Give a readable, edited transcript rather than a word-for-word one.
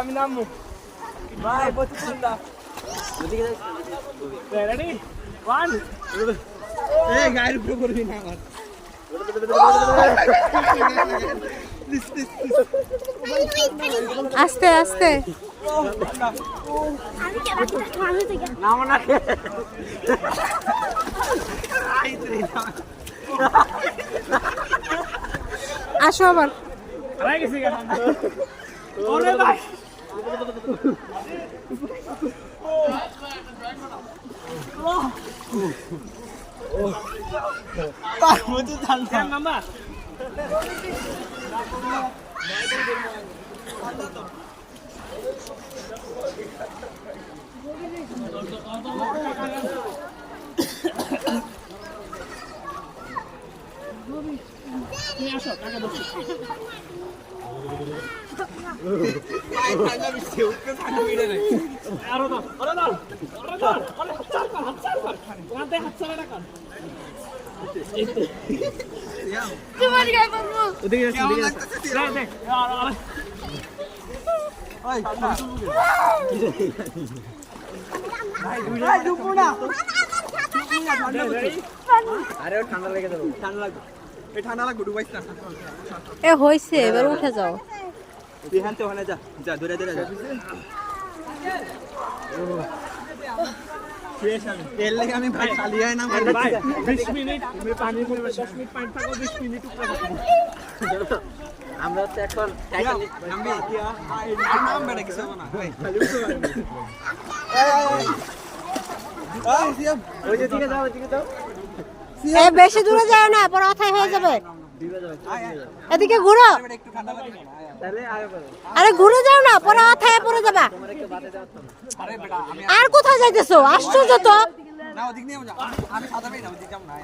আমি নামবো ভাই প্রচুর ঠান্ডা রেডি 1 এই গায়ের উপরে করবি না আমার আস্তে আস্তে আসো আবার আরে ঠান্ডা লেগে যাবে ঠান্ডা লাগবে ডুবাইছ না এ হইছে এবার উঠে যাও বিহানতে ওখানে যা যা ধরে ধরে যা তেল লেগে আমি ভাই খালি হয় না ভাই 20 মিনিট পানি পরিবেশ 10 মিনিট পানি থাকো 20 মিনিট উপরে আমরা তো এখন টাইটানিক নামবি নাম বেটা কিছু না ভাই খালি উঠো এই সিয়াম ওই যে দিকে যাও দিকে যাও এ বেশি দূরে যাও না পরে অথায় হয়ে যাবে এদিকে ঘুরো একটু ঠান্ডা লাগবে তাহলে আগে করো আরে ঘুরে যাও না পরে অথায় পড়ে যাবা তোমার একটু বাতে যাও আরে বেটা আমি আর কোথায় যাইতেছো আশ্চর্য তো না ওদিক নিয়ে যাও আমি সাদা পেয়ে না ওদিক যাও না